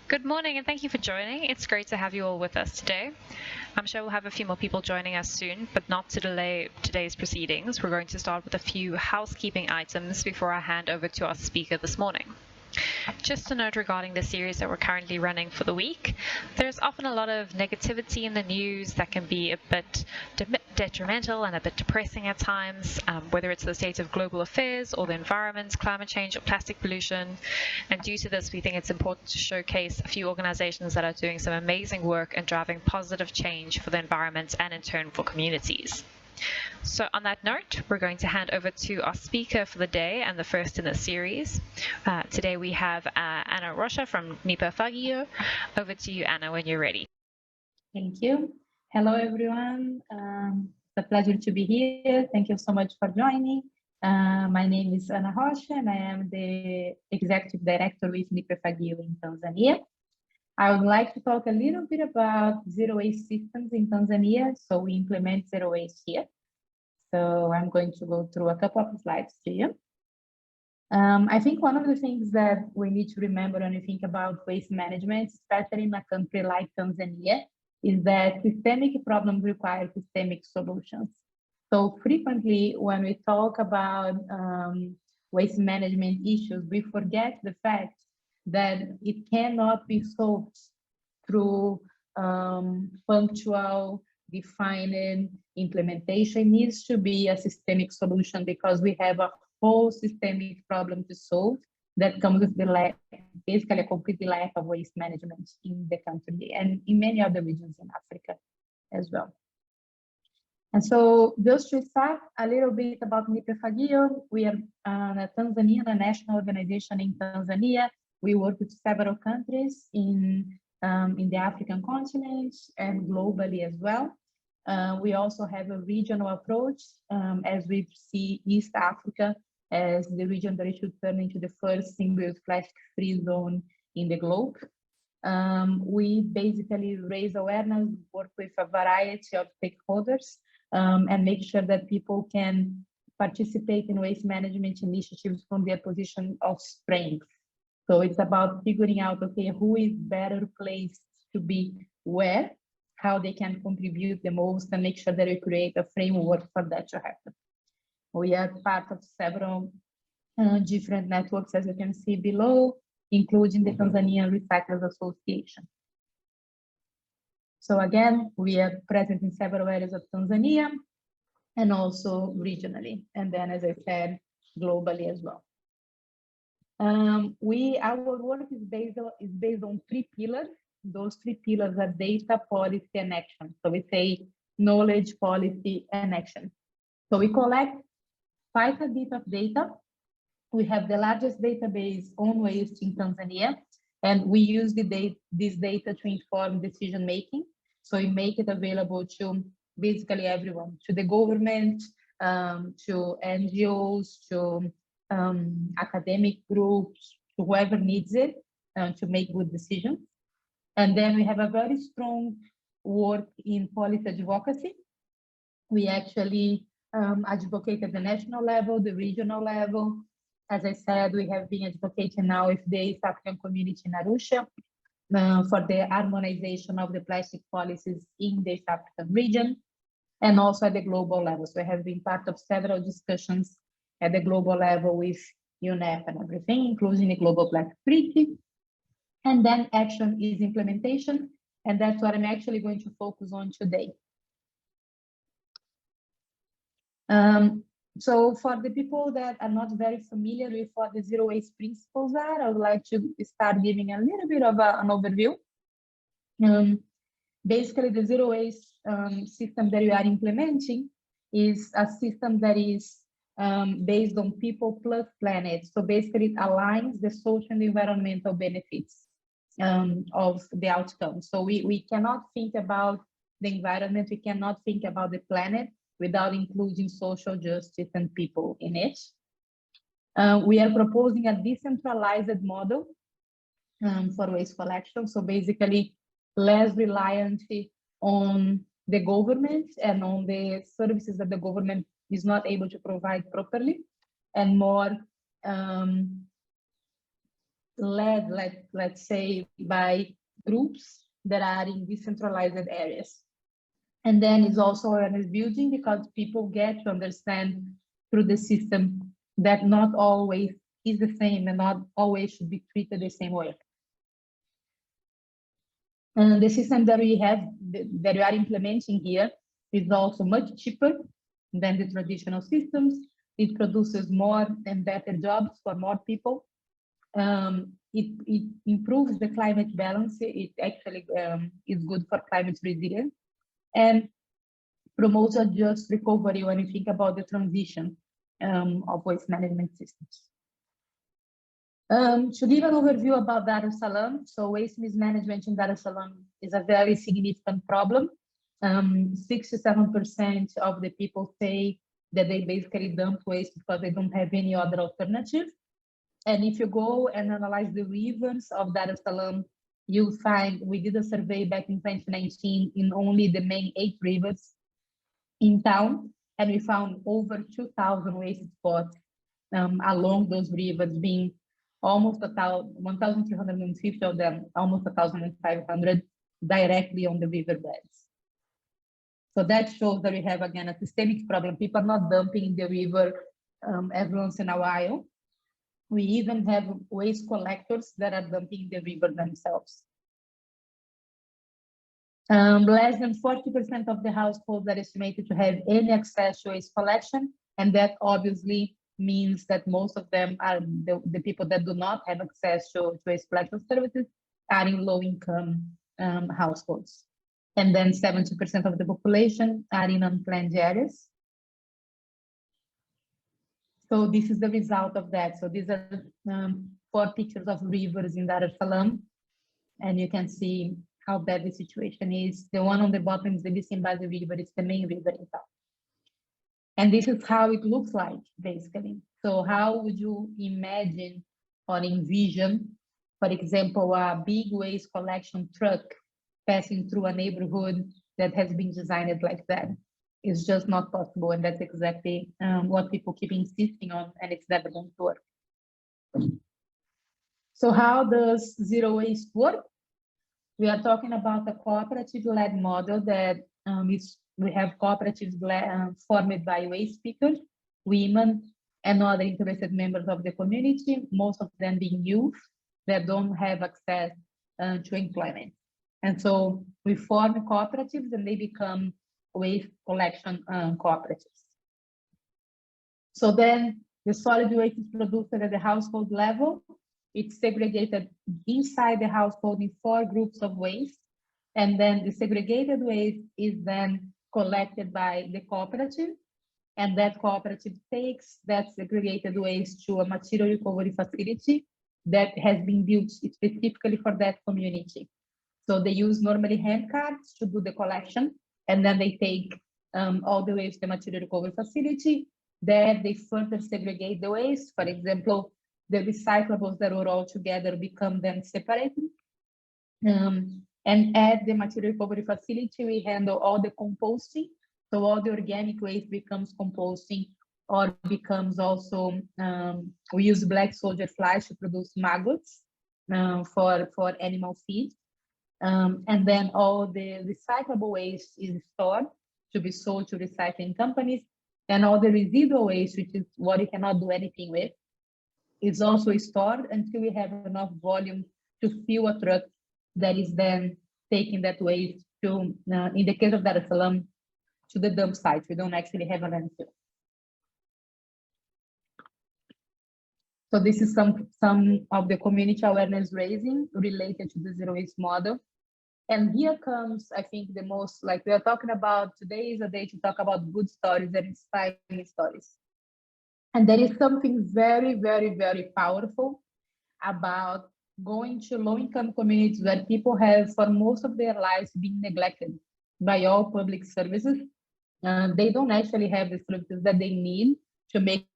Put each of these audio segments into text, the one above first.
Good morning and thank you for joining. It's great to have you all with us today. I'm sure we'll have a few more people joining us soon, but not to delay today's proceedings. We're going to start with a few housekeeping items before I hand over to our speaker this morning. Just a note regarding the series that we're currently running for the week. There's often a lot of negativity in the news that can be a bit detrimental and a bit depressing at times, whether it's the state of global affairs or the environment, climate change or plastic pollution. And due to this, we think it's important to showcase a few organizations that are doing some amazing work and driving positive change for the environment and in turn for communities. So on that note, we're going to hand over to our speaker for the day and the first in the series. Today we have Ana Rocha from Nipe Fagio. Over to you, Ana, when you're ready. Thank you. Hello, everyone. It's a pleasure to be here. Thank you so much for joining. My name is Ana Rocha, and I am the Executive Director with Nipe Fagio in Tanzania. I would like to talk a little bit about zero waste systems in Tanzania. So we implement zero waste here. So I'm going to go through a couple of slides to you. I think one of the things that we need to remember when we think about waste management, especially in a country like Tanzania, is that systemic problems require systemic solutions. So frequently when we talk about waste management issues, we forget the fact that it cannot be solved through punctual, defined implementation. It needs to be a systemic solution because we have a whole systemic problem to solve that comes with the lack, basically a complete lack of waste management in the country and in many other regions in Africa as well. And so just to start a little bit about Nipe Fagio, we are a Tanzanian, a national organization in Tanzania. We work with several countries in the African continent and globally as well. We also have a regional approach as we see East Africa as the region that it should turn into the first single-use plastic-free zone in the globe. We basically raise awareness, work with a variety of stakeholders, and make sure that people can participate in waste management initiatives from their position of strength. So it's about figuring out, okay, who is better placed to be where, how they can contribute the most, and make sure that we create a framework for that to happen. We are part of several different networks, as you can see below, including the Tanzanian Recyclers Association. So again, we are present in several areas of Tanzania and also regionally, and then, as I said, globally as well. Our work is based on three pillars. Those three pillars are data, policy, and action. So we say knowledge, policy, and action. So we collect quite a bit of data. We have the largest database on waste in Tanzania, and we use this data to inform decision making. So we make it available to basically everyone, to the government, to NGOs, to academic groups, to whoever needs it to make good decisions. And then we have a very strong work in policy advocacy. We actually advocate at the national level, the regional level. As I said, we have been advocating now with the East African community in Arusha for the harmonization of the plastic policies in the East African region, and also at the global level. So I have been part of several discussions at the global level with UNEP and everything, including the Global Plastic Treaty. And then action is implementation, and that's what I'm actually going to focus on today. So for the people that are not very familiar with what the zero waste principles are, I would like to start giving a little bit of an overview. Basically, the zero waste system that we are implementing is a system that is based on people plus planet. So basically it aligns the social and environmental benefits of the outcome. So we cannot think about the environment, we cannot think about the planet without including social justice and people in it. We are proposing a decentralized model for waste collection. So basically less reliant on the government and on the services that the government is not able to provide properly, and more led, let's say, by groups that are in decentralized areas. And then it's also awareness building, because people get to understand through the system that not always is the same and not always should be treated the same way. And the system that we have, that we are implementing here, is also much cheaper than the traditional systems. It produces more and better jobs for more people. It improves the climate balance. It actually is good for climate resilience, and promotes a just recovery when you think about the transition of waste management systems. To give an overview about Dar es Salaam, so waste mismanagement in Dar es Salaam is a very significant problem. 67% of the people say that they basically dump waste because they don't have any other alternative. And if you go and analyze the rivers of Dar es Salaam, you'll find, we did a survey back in 2019 in only the main 8 rivers in town, and we found over 2,000 waste spots along those rivers, being almost 1,350 of them, almost 1,500 directly on the riverbeds. So that shows that we have, again, a systemic problem. People are not dumping in the river every once in a while. We even have waste collectors that are dumping in the river themselves. Less than 40% of the households are estimated to have any access to waste collection, and that obviously means that most of them are the people that do not have access to waste collection services are in low-income households. And then 70% of the population are in unplanned areas. So this is the result of that. So these are 4 pictures of rivers in Dar es Salaam, and you can see how bad the situation is. The one on the bottom is the Bisimbazi River. It's the main river in town. And this is how it looks like, basically. So how would you imagine or envision, for example, a big waste collection truck passing through a neighborhood that has been designed like that? It's just not possible, and that's exactly what people keep insisting on, and it's never going to work. So how does zero waste work? We are talking about a cooperative-led model that we have cooperatives formed by waste pickers, women, and other interested members of the community, most of them being youth that don't have access to employment. And so we form cooperatives, and they become waste collection cooperatives. So then the solid waste is produced at the household level. It's segregated inside the household in 4 groups of waste. And then the segregated waste is then collected by the cooperative. And that cooperative takes that segregated waste to a material recovery facility that has been built specifically for that community. So they use normally hand carts to do the collection, and then they take all the waste to the material recovery facility. There they further segregate the waste. For example, the recyclables that were all together become then separated. And at the material recovery facility, we handle all the composting. So all the organic waste becomes composting, or becomes also, we use black soldier flies to produce maggots for animal feed. And then all the recyclable waste is stored to be sold to recycling companies. And all the residual waste, which is what you cannot do anything with, is also stored until we have enough volume to fill a truck that is then taking that waste to, in the case of Dar es Salaam, to the dump site. We don't actually have a landfill. So this is some of the community awareness raising related to the zero waste model. And here comes, I think, the most, like we are talking about, today is a day to talk about good stories and inspiring stories. And there is something very, very, very powerful about going to low-income communities where people have, for most of their lives, been neglected by all public services. They don't actually have the services that they need to make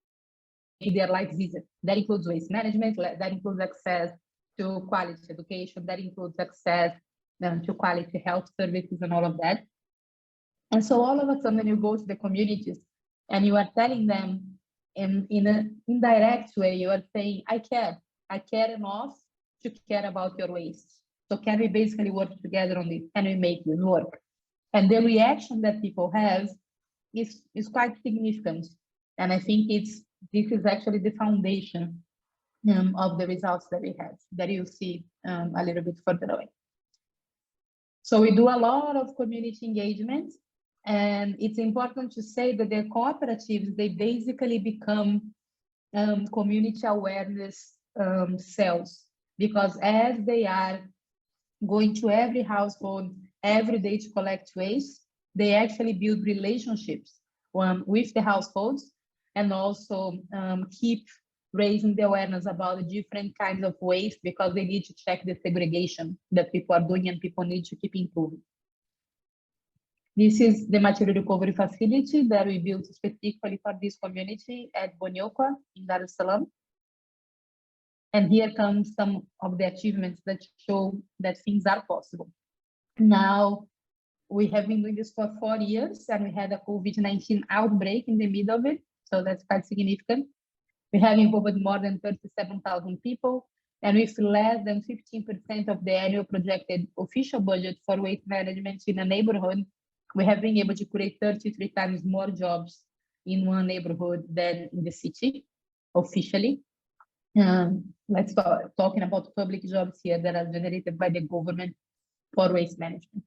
their lives easier. That includes waste management, that includes access to quality education, that includes access to quality health services and all of that. And so all of a sudden you go to the communities and you are telling them in an indirect way, you are saying, I care enough to care about your waste? So can we basically work together on this? Can we make this work? And the reaction that people have is quite significant. And I think this is actually the foundation of the results that we have, that you see a little bit further away. So we do a lot of community engagement, and it's important to say that the cooperatives, they basically become community awareness cells, because as they are going to every household every day to collect waste, they actually build relationships with the households, and also keep raising the awareness about the different kinds of waste, because they need to check the segregation that people are doing, and people need to keep improving. This is the material recovery facility that we built specifically for this community at Bonyokwa in Dar es Salaam. And here comes some of the achievements that show that things are possible. Now, we have been doing this for 4 years, and we had a COVID-19 outbreak in the middle of it, so that's quite significant. We have involved more than 37,000 people, and with less than 15% of the annual projected official budget for waste management in a neighborhood, we have been able to create 33 times more jobs in one neighborhood than in the city, officially. Let's start talking about public jobs here that are generated by the government for waste management,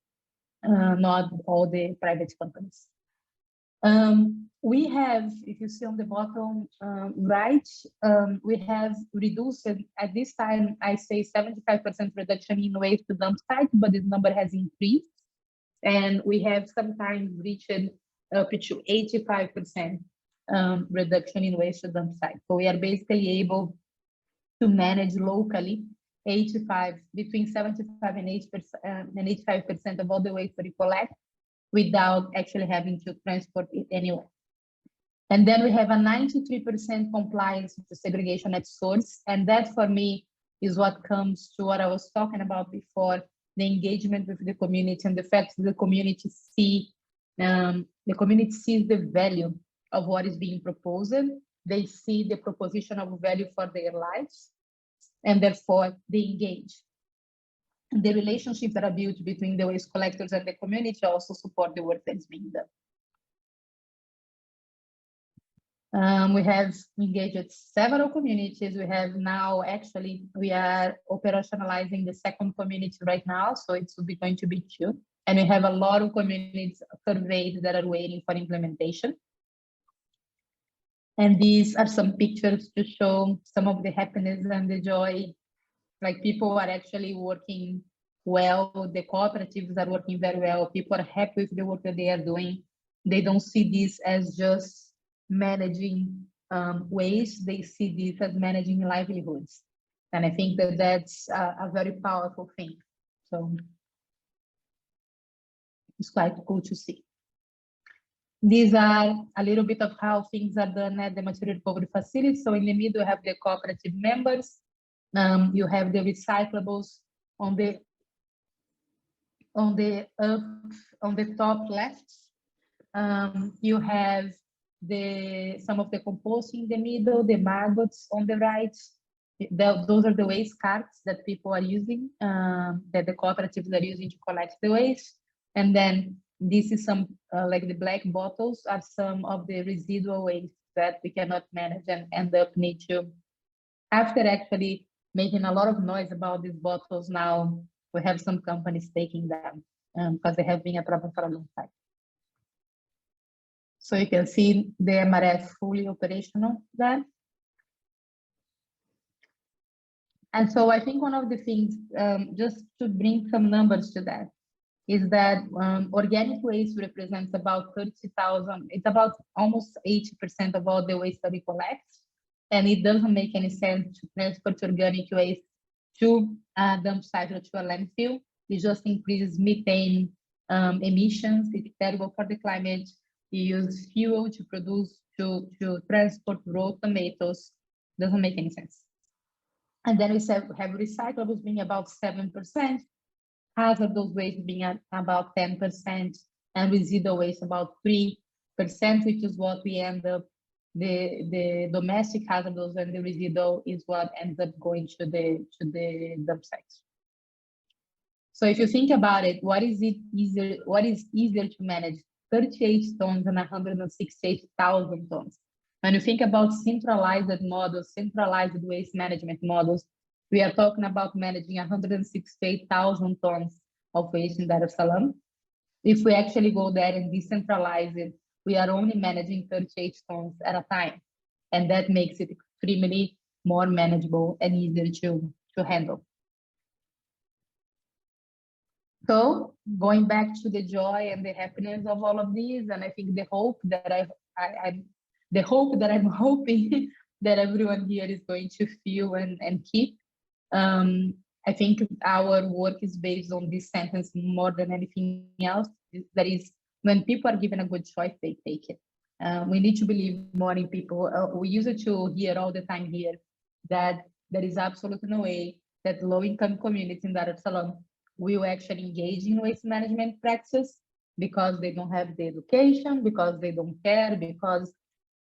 not all the private companies. We have, if you see on the bottom right, we have reduced, at this time, I say 75% reduction in waste to dump sites, but this number has increased. And we have sometimes reached up to 85% reduction in waste to dump sites. So we are basically able to manage locally between 75 and 85% of all the waste that we collect without actually having to transport it anywhere. And then we have a 93% compliance with the segregation at source. And that for me is what comes to what I was talking about before, the engagement with the community and the fact that the community sees the value of what is being proposed. They see the proposition of value for their lives, and therefore they engage. The relationships that are built between the waste collectors and the community also support the work that's being done. We have engaged with several communities. We have now, actually, we are operationalizing the second community right now, so it's going to be 2. And we have a lot of communities surveyed that are waiting for implementation. And these are some pictures to show some of the happiness and the joy. Like, people are actually working well. The cooperatives are working very well. People are happy with the work that they are doing. They don't see this as just managing waste. They see this as managing livelihoods. And I think that that's a very powerful thing. So it's quite cool to see. These are a little bit of how things are done at the material recovery facility. So in the middle, you have the cooperative members. You have the recyclables on the top left. You have some of the composting in the middle, the maggots on the right. Those are the waste carts that people are using, that the cooperatives are using to collect the waste. And then this is some, like the black bottles are some of the residual waste that we cannot manage and end up need to, after actually making a lot of noise about these bottles, now we have some companies taking them because they have been a problem for a long time. So you can see the MRF fully operational there. And so I think one of the things, just to bring some numbers to that, is that organic waste represents about 30,000, it's about almost 80% of all the waste that we collect. And it doesn't make any sense to transport organic waste to a dump site or to a landfill. It just increases methane emissions. It's terrible for the climate. You use fuel to produce, to transport raw tomatoes. Doesn't make any sense. And then we have recyclables being about 7%, hazardous waste being at about 10%, and residual waste about 3%, which is what we end up the domestic hazardous and the residual is what ends up going to the dump sites. So if you think about it, what is easier to manage? 38 tons and 168,000 tons. When you think about centralized models, centralized waste management models, we are talking about managing 168,000 tons of waste in Dar es Salaam. If we actually go there and decentralize it, we are only managing 38 tons at a time. And that makes it extremely more manageable and easier to handle. So going back to the joy and the happiness of all of these, and I think the hope that I'm hoping that everyone here is going to feel and keep. I think our work is based on this sentence more than anything else. That is, when people are given a good choice, they take it. We need to believe more in people. We used to hear all the time here that there is absolutely no way that low-income communities in Dar es Salaam will actually engage in waste management practices because they don't have the education, because they don't care, because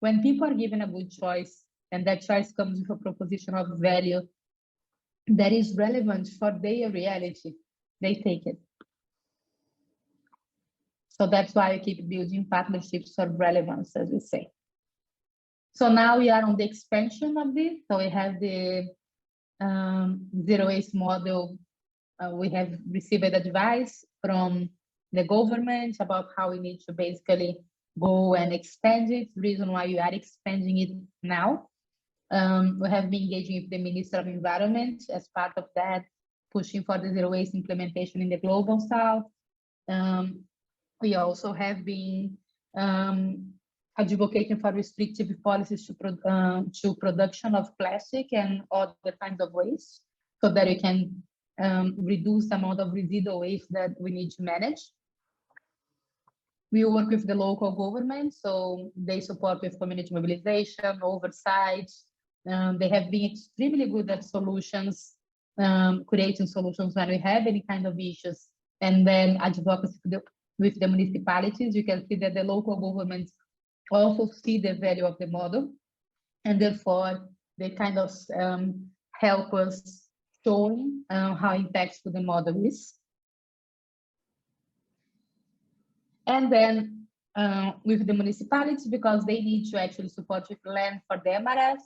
when people are given a good choice and that choice comes with a proposition of value that is relevant for their reality, they take it. So that's why I keep building partnerships for relevance, as we say. So now we are on the expansion of this. So we have the zero waste model. We have received advice from the government about how we need to basically go and expand it. The reason why we are expanding it now. We have been engaging with the Minister of Environment as part of that, pushing for the zero waste implementation in the Global South. We also have been advocating for restrictive policies to production of plastic and other kinds of waste so that we can reduce the amount of residual waste that we need to manage. We work with the local government, so they support with community mobilization, oversight. They have been extremely good at solutions, creating solutions when we have any kind of issues, and then advocacy with the municipalities. You can see that the local governments also see the value of the model, and therefore they kind of help us showing how impactful the model is. And then with the municipalities, because they need to actually support with land for the MRS,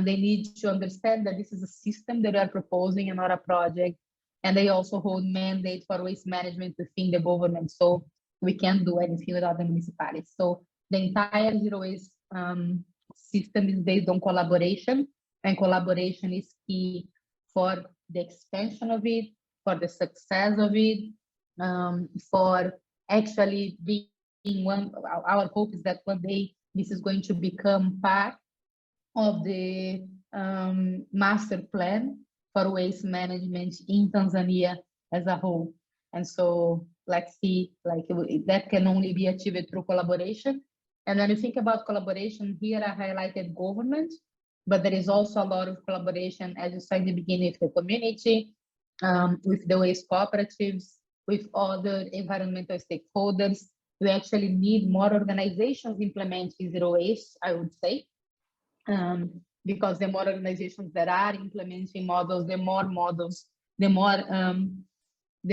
they need to understand that this is a system that we are proposing and not a project. And they also hold mandate for waste management within the government. So we can't do anything without the municipalities. So the entire zero waste system is based on collaboration, and collaboration is key for the expansion of it, for the success of it, for actually being one. Our hope is that one day this is going to become part of the master plan for waste management in Tanzania as a whole. And so let's see, like that can only be achieved through collaboration. And when you think about collaboration, here I highlighted government, but there is also a lot of collaboration, as you said in the beginning, with the community, with the waste cooperatives, with other environmental stakeholders. We actually need more organizations implementing zero waste, I would say, because the more organizations that are implementing models, the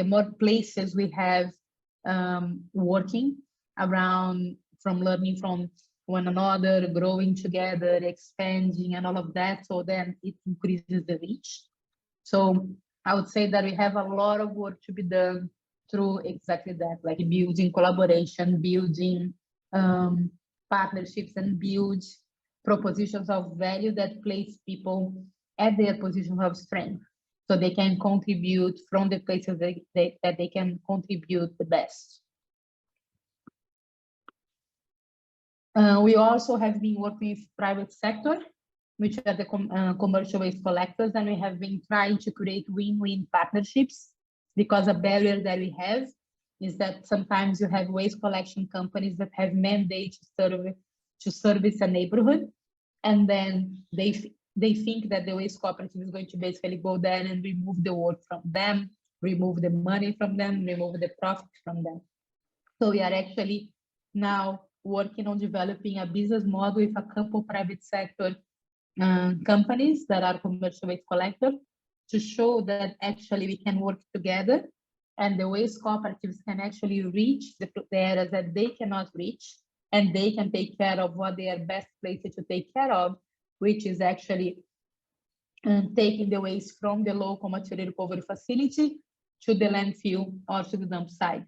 more places we have working around, from learning from one another, growing together, expanding, and all of that. So then it increases the reach. So I would say that we have a lot of work to be done through exactly that, like building collaboration, building partnerships, and build propositions of value that place people at their positions of strength, so they can contribute from the places that they can contribute the best. We also have been working with private sector, which are the commercial waste collectors, and we have been trying to create win-win partnerships, because a barrier that we have is that sometimes you have waste collection companies that have mandate to service a neighborhood, and then they think that the waste cooperative is going to basically go there and remove the work from them, remove the money from them, remove the profit from them. So we are actually now working on developing a business model with a couple private sector companies that are commercial waste collectors to show that actually we can work together and the waste cooperatives can actually reach the areas that they cannot reach, and they can take care of what they are best placed to take care of, which is actually taking the waste from the local material recovery facility to the landfill or to the dump site,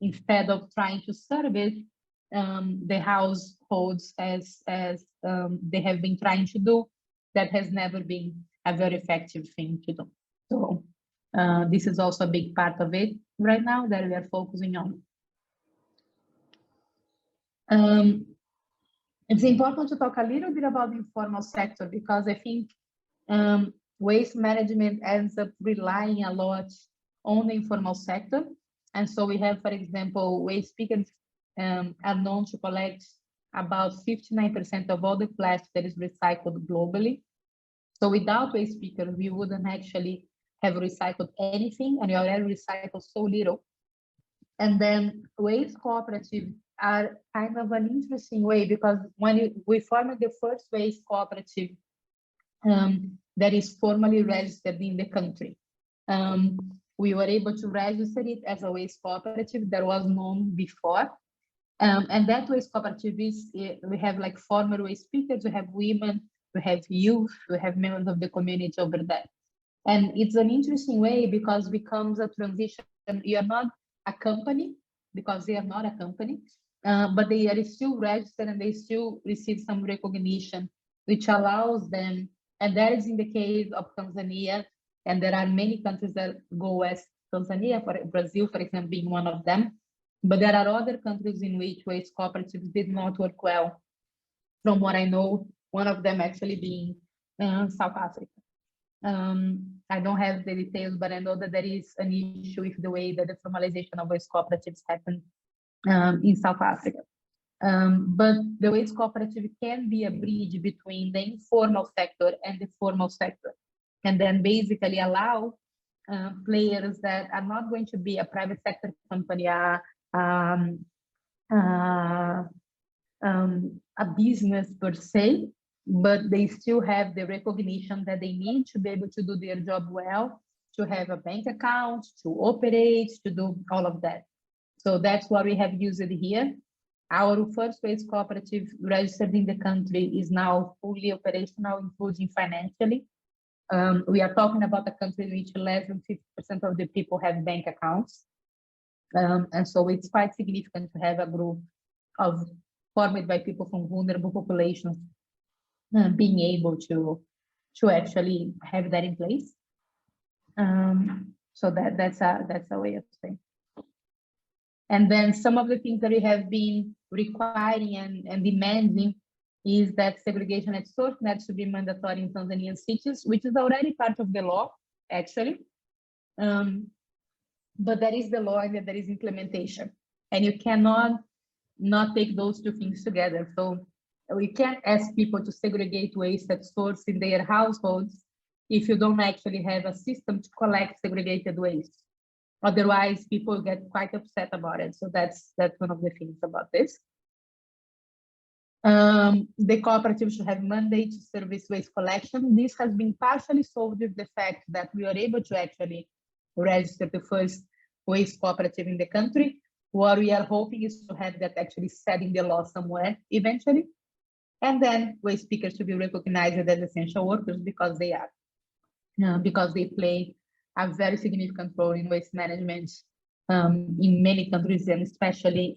instead of trying to service the households as they have been trying to do. That has never been a very effective thing to do. So this is also a big part of it right now that we are focusing on. It's important to talk a little bit about the informal sector, because I think waste management ends up relying a lot on the informal sector. And so we have, for example, waste pickers are known to collect about 59% of all the plastic that is recycled globally. So without waste pickers, we wouldn't actually have recycled anything, and we already recycle so little. And then waste cooperatives are kind of an interesting way, because when we formed the first waste cooperative that is formally registered in the country, we were able to register it as a waste cooperative that was known before. And that waste cooperative is, we have like former waste pickers, we have women, we have youth, we have members of the community over there. And it's an interesting way because it becomes a transition. You are not a company, because they are not a company, but they are still registered and they still receive some recognition, which allows them, and that is in the case of Tanzania, and there are many countries that go west. Tanzania, for Brazil, for example, being one of them. But there are other countries in which waste cooperatives did not work well. From what I know, one of them actually being South Africa. I don't have the details, but I know that there is an issue with the way that the formalization of waste cooperatives happen in South Africa. But the waste cooperative can be a bridge between the informal sector and the formal sector, and then basically allow players that are not going to be a private sector company, a business per se, but they still have the recognition that they need to be able to do their job well, to have a bank account, to operate, to do all of that. So that's what we have used here. Our first waste cooperative registered in the country is now fully operational, including financially. We are talking about a country in which less than 50% of the people have bank accounts. And so it's quite significant to have a group formed by people from vulnerable populations being able to actually have that in place. So that's a way of saying. And then some of the things that we have been requiring and demanding is that segregation at source needs to be mandatory in Tanzanian cities, which is already part of the law, actually. But that is the law, and there is implementation. And you cannot not take those two things together. So we can't ask people to segregate waste at source in their households if you don't actually have a system to collect segregated waste. Otherwise, people get quite upset about it. So that's one of the things about this. The cooperative should have mandate to service waste collection. This has been partially solved with the fact that we are able to actually register the first waste cooperative in the country. What we are hoping is to have that actually set in the law somewhere eventually. And then waste pickers to be recognized as essential workers because they are, because they play a very significant role in waste management in many countries, and especially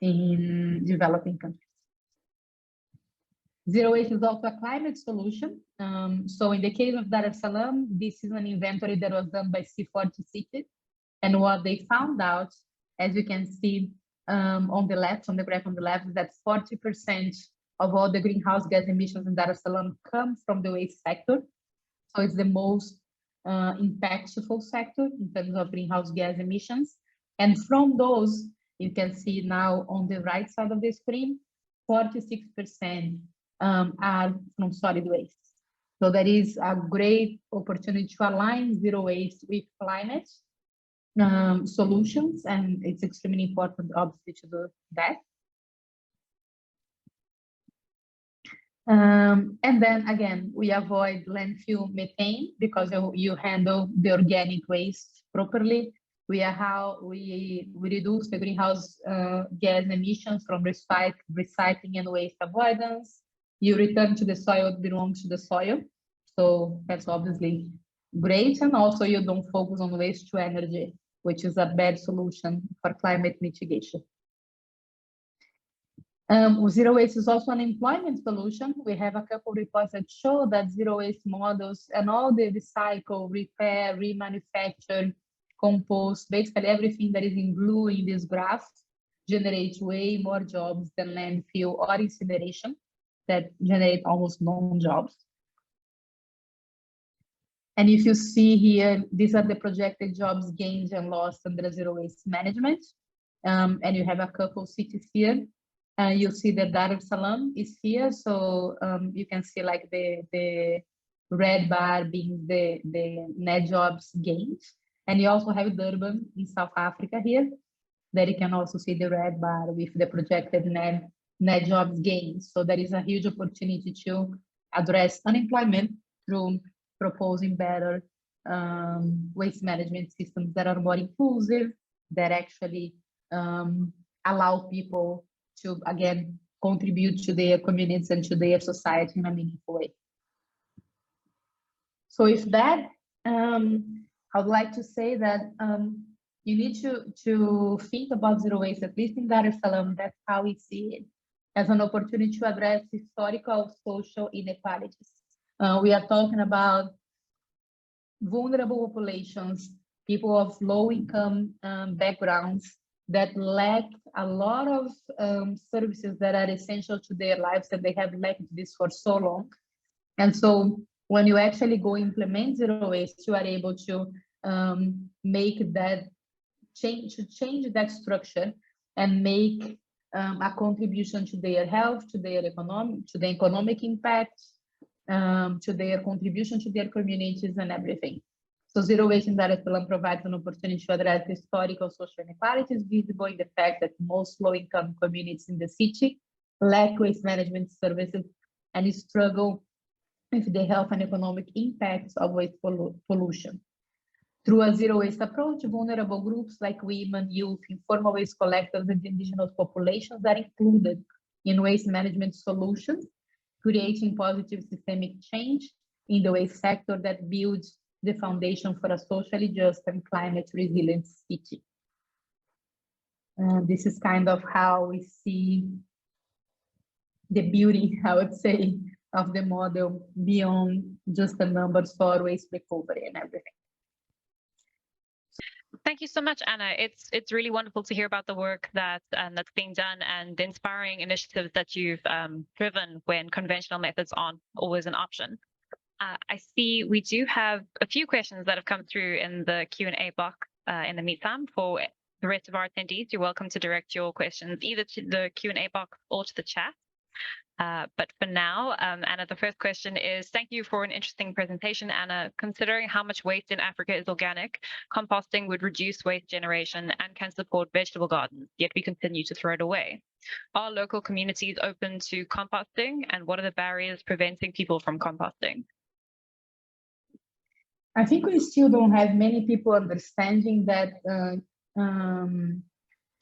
in developing countries. Zero waste is also a climate solution. So in the case of Dar es Salaam, this is an inventory that was done by C40 Cities. And what they found out, as you can see on the left, on the graph on the left, is that 40% of all the greenhouse gas emissions in Dar es Salaam come from the waste sector. So it's the most impactful sector in terms of greenhouse gas emissions. And from those, you can see now on the right side of the screen, 46% are from solid waste. So that is a great opportunity to align zero waste with climate solutions, and it's extremely important, obviously, to do that. And then again, we avoid landfill methane because you handle the organic waste properly. We reduce the greenhouse gas emissions from recycling and waste avoidance. You return to the soil what belongs to the soil. So that's obviously great. And also you don't focus on waste to energy, which is a bad solution for climate mitigation. Zero waste is also an employment solution. We have a couple reports that show that zero waste models and all the recycle, repair, remanufacture, compost, basically everything that is in blue in this graph generates way more jobs than landfill or incineration that generate almost no jobs. And if you see here, these are the projected jobs gained and lost under zero waste management. And you have a couple cities here. You see that Dar es Salaam is here, so you can see like the red bar being the net jobs gained. And you also have Durban in South Africa here, that you can also see the red bar with the projected net jobs gained. So there is a huge opportunity to address unemployment through proposing better waste management systems that are more inclusive, that actually allow people to, again, contribute to their communities and to their society in a meaningful way. So with that, I would like to say that you need to think about zero waste, at least in Dar es Salaam. That's how we see it, as an opportunity to address historical social inequalities. We are talking about vulnerable populations, people of low income backgrounds, that lack a lot of services that are essential to their lives, and they have lacked this for so long. And so when you actually go implement zero waste, you are able to make that change that structure and make a contribution to their health, to their economic impact, to their contribution to their communities and everything. So zero waste in Dar es Salaam provides an opportunity to address historical social inequalities visible in the fact that most low-income communities in the city lack waste management services and struggle with the health and economic impacts of waste pollution. Through a zero waste approach, vulnerable groups like women, youth, informal waste collectors, and indigenous populations are included in waste management solutions, creating positive systemic change in the waste sector that builds the foundation for a socially just and climate resilient city. This is kind of how we see the beauty, I would say, of the model beyond just the numbers for waste recovery and everything. Thank you so much, Ana. It's really wonderful to hear about the work that's being done and the inspiring initiatives that you've driven when conventional methods aren't always an option. I see we do have a few questions that have come through in the Q&A box in the meantime. For the rest of our attendees, you're welcome to direct your questions either to the Q&A box or to the chat. But for now, Ana, the first question is, thank you for an interesting presentation, Ana. Considering how much waste in Africa is organic, composting would reduce waste generation and can support vegetable gardens, yet we continue to throw it away. Are local communities open to composting, and what are the barriers preventing people from composting? I think we still don't have many people understanding that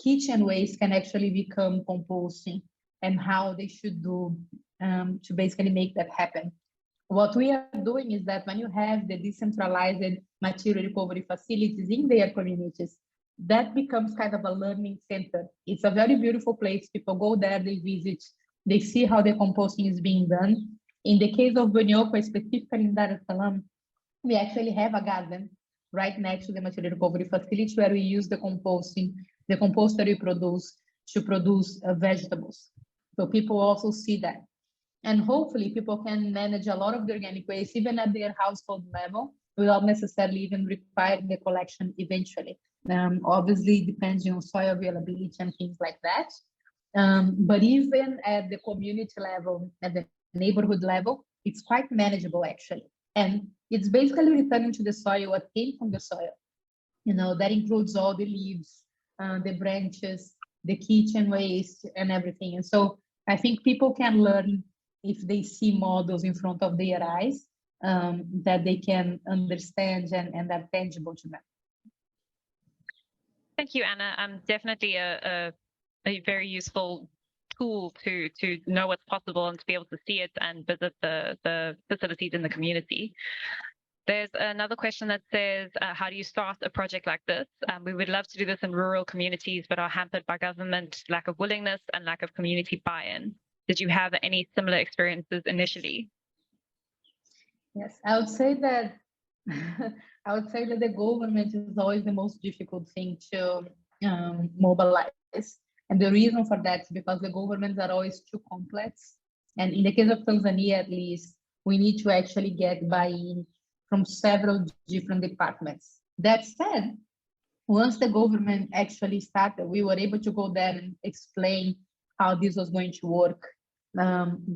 kitchen waste can actually become composting, and how they should do to basically make that happen. What we are doing is that when you have the decentralized material recovery facilities in their communities, that becomes kind of a learning center. It's a very beautiful place. People go there, they visit, they see how the composting is being done. In the case of Bonyokwa, specifically in Dar es Salaam, we actually have a garden right next to the material recovery facility where we use the composting, the compost that we produce to produce vegetables. So people also see that. And hopefully people can manage a lot of the organic waste even at their household level without necessarily even requiring the collection eventually. Obviously, depending on soil availability and things like that. But even at the community level, at the neighborhood level, it's quite manageable actually. And it's basically returning to the soil what came from the soil. You know, that includes all the leaves, the branches, the kitchen waste and everything. And so I think people can learn if they see models in front of their eyes that they can understand and are tangible to them. Thank you, Anna. Definitely a very useful tool to know what's possible and to be able to see it and visit the facilities in the community. There's another question that says, how do you start a project like this? We would love to do this in rural communities, but are hampered by government lack of willingness and lack of community buy-in. Did you have any similar experiences initially? Yes, I would say that the government is always the most difficult thing to mobilize. And the reason for that is because the governments are always too complex. And in the case of Tanzania, at least, we need to actually get buy-in from several different departments. That said, once the government actually started, we were able to go there and explain how this was going to work,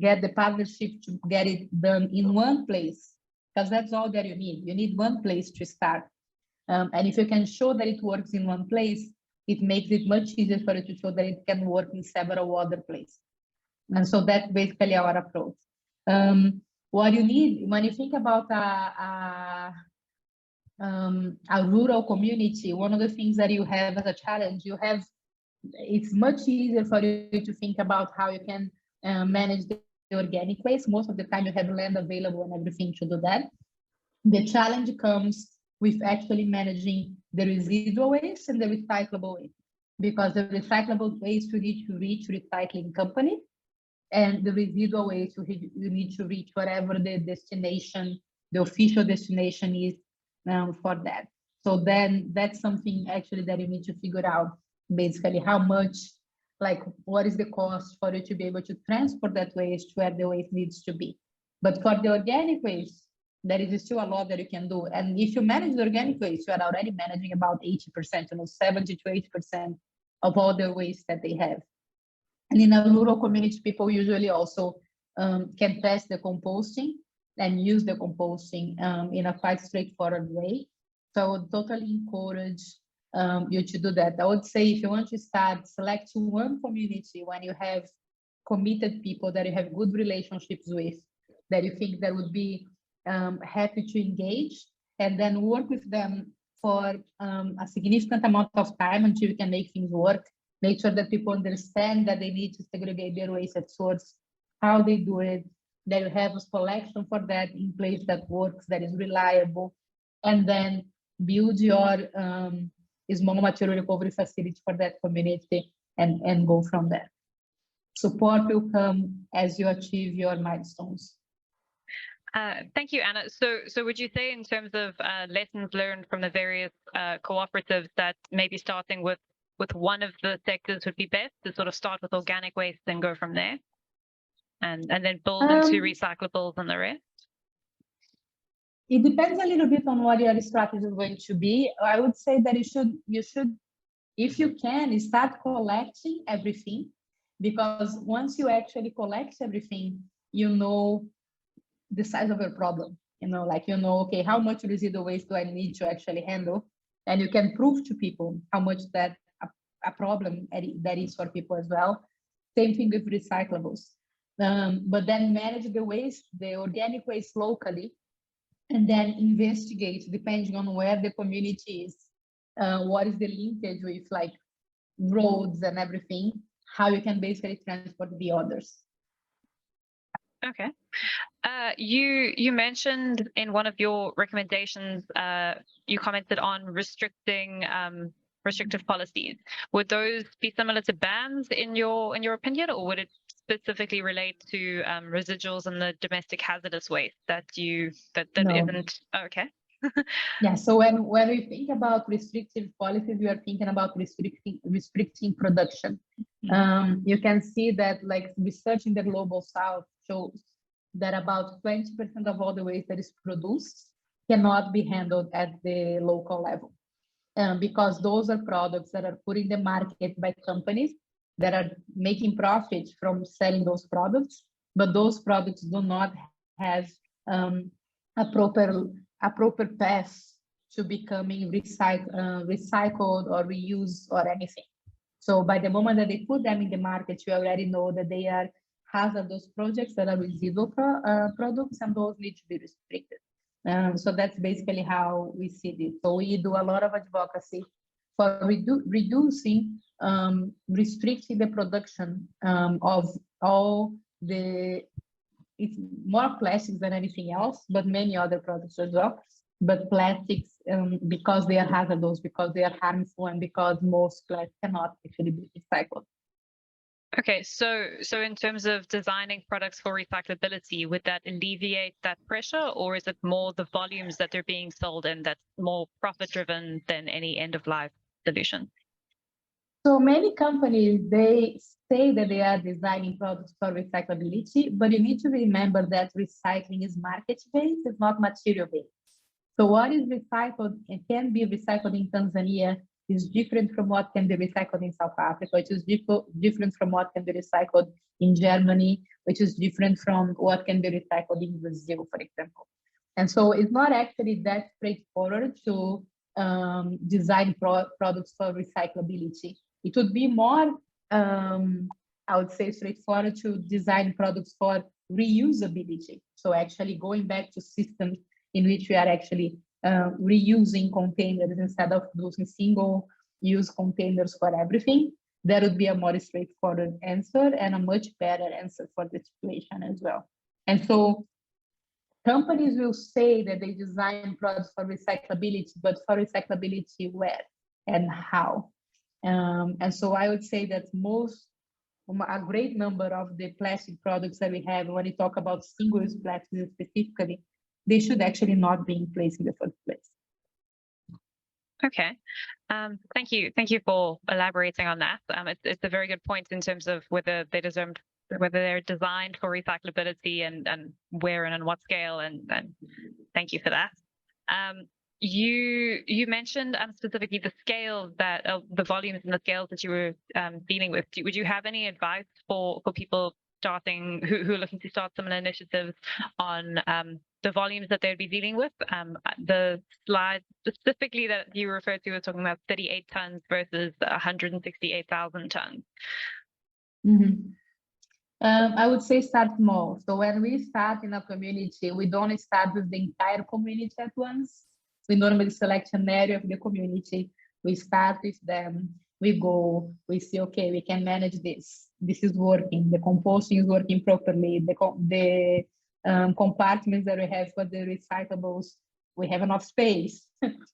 get the partnership to get it done in one place, because that's all that you need. You need one place to start. And if you can show that it works in one place, it makes it much easier for you to show that it can work in several other places. And so that's basically our approach. What you need when you think about a rural community, one of the things that you have as a challenge, it's much easier for you to think about how you can manage the organic waste. Most of the time you have land available and everything to do that. The challenge comes with actually managing the residual waste and the recyclable waste, because the recyclable waste you need to reach recycling company, and the residual waste you need to reach whatever the destination, the official destination is for that. So then that's something actually that you need to figure out, basically how much, like what is the cost for you to be able to transport that waste where the waste needs to be. But for the organic waste, there is still a lot that you can do. And if you manage the organic waste, you are already managing about 80%, 70 to 80% of all the waste that they have. And in a rural community, people usually also can test the composting and use the composting in a quite straightforward way. So I would totally encourage you to do that. I would say if you want to start, select one community when you have committed people that you have good relationships with, that you think that would be happy to engage, and then work with them for a significant amount of time until you can make things work. Make sure that people understand that they need to segregate their waste at source, how they do it, that you have a collection for that in place that works, that is reliable, and then build your small material recovery facility for that community and go from there. Support will come as you achieve your milestones. Thank you, Anna. So would you say in terms of lessons learned from the various cooperatives that maybe starting with one of the sectors would be best, to sort of start with organic waste and go from there, and then build into recyclables and the rest? It depends a little bit on what your strategy is going to be. I would say that you should, if you can, start collecting everything, because once you actually collect everything, you know the size of your problem. Okay, how much residual waste do I need to actually handle? And you can prove to people how much that a problem that is for people as well. Same thing with recyclables. But then manage the waste, the organic waste locally, and then investigate, depending on where the community is, what is the linkage with like roads and everything, how you can basically transport the others. Okay. You mentioned in one of your recommendations, you commented on restrictive policies. Would those be similar to bans in your opinion, or would it specifically relate to residuals and the domestic hazardous waste that no. Isn't? Oh, okay. Yeah. So when we think about restrictive policies, we are thinking about restricting production. You can see that, like, research in the global south shows that about 20% of all the waste that is produced cannot be handled at the local level, because those are products that are put in the market by companies that are making profits from selling those products, but those products do not have a proper path to becoming recycled or reused or anything. So by the moment that they put them in the market, you already know that they are hazardous projects that are residual products, and those need to be restricted. So that's basically how we see this. So we do a lot of advocacy for reducing, restricting the production of all it's more plastics than anything else, but many other products as well. But plastics, because they are hazardous, because they are harmful, and because most plastics cannot actually be recycled. Okay, so in terms of designing products for recyclability, would that alleviate that pressure, or is it more the volumes that they're being sold in that's more profit driven than any end of life solution? So many companies, they say that they are designing products for recyclability, but you need to remember that recycling is market-based, it's not material-based. So what is recycled and can be recycled in Tanzania is different from what can be recycled in South Africa, which is different from what can be recycled in Germany, which is different from what can be recycled in Brazil, for example. And so it's not actually that straightforward to design products for recyclability. It would be more, I would say, straightforward to design products for reusability. So actually going back to systems in which we are actually reusing containers instead of using single-use containers for everything. That would be a more straightforward answer and a much better answer for the situation as well. And so companies will say that they design products for recyclability, but for recyclability where and how? And so I would say that a great number of the plastic products that we have, when we talk about single-use plastics specifically, they should actually not be in place in the first place. Okay, thank you for elaborating on that. It's a very good point in terms of whether they're designed for recyclability and where and on what scale, and thank you for that. You mentioned specifically the scale that the volumes and the scales that you were dealing with. Would you have any advice for people starting who are looking to start similar initiatives on the volumes that they'd be dealing with? The slide specifically that you referred to was talking about 38 tons versus 168,000 tons. Mm-hmm. I would say start small. So when we start in a community, we don't start with the entire community at once. We normally select an area of the community. We start with them. We go, we see, okay, we can manage this. This is working. The composting is working properly. The compartments that we have for the recyclables, we have enough space.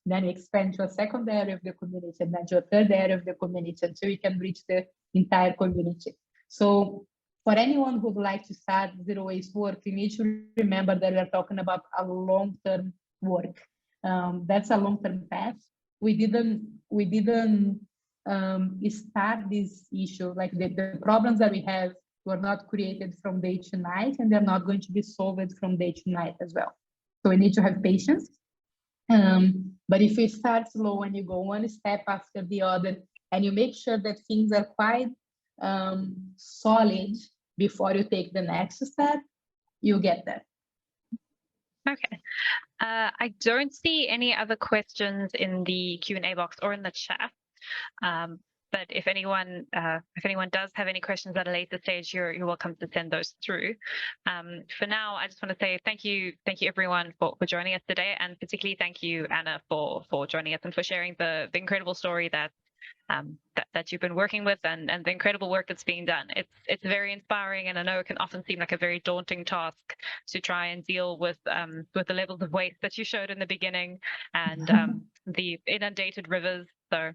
Then we expand to a second area of the community, and then to a third area of the community until we can reach the entire community. So for anyone who would like to start zero waste work, you need to remember that we are talking about a long-term work. That's a long-term path. We didn't start this issue, like the problems that we have were not created from day to night, and they're not going to be solved from day to night as well. So we need to have patience. But if you start slow and you go one step after the other, and you make sure that things are quite solid before you take the next step, you get there. Okay. I don't see any other questions in the Q&A box or in the chat. But if anyone does have any questions at a later stage, you're welcome to send those through. For now, I just want to say thank you everyone for joining us today, and particularly thank you, Ana, for joining us and for sharing the incredible story that you've been working with and the incredible work that's being done. It's very inspiring, and I know it can often seem like a very daunting task to try and deal with the levels of waste that you showed in the beginning and the inundated rivers. So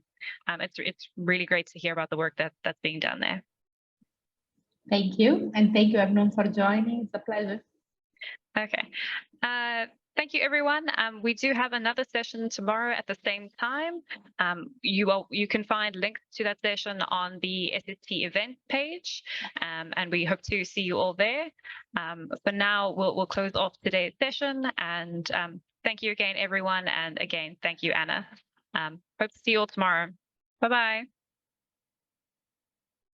it's really great to hear about the work that's being done there. Thank you, and thank you everyone for joining. It's a pleasure. Okay. Thank you, everyone. We do have another session tomorrow at the same time. You can find links to that session on the SST event page, and we hope to see you all there. For now, we'll close off today's session, and thank you again, everyone, and again, thank you, Ana. Hope to see you all tomorrow. Bye-bye.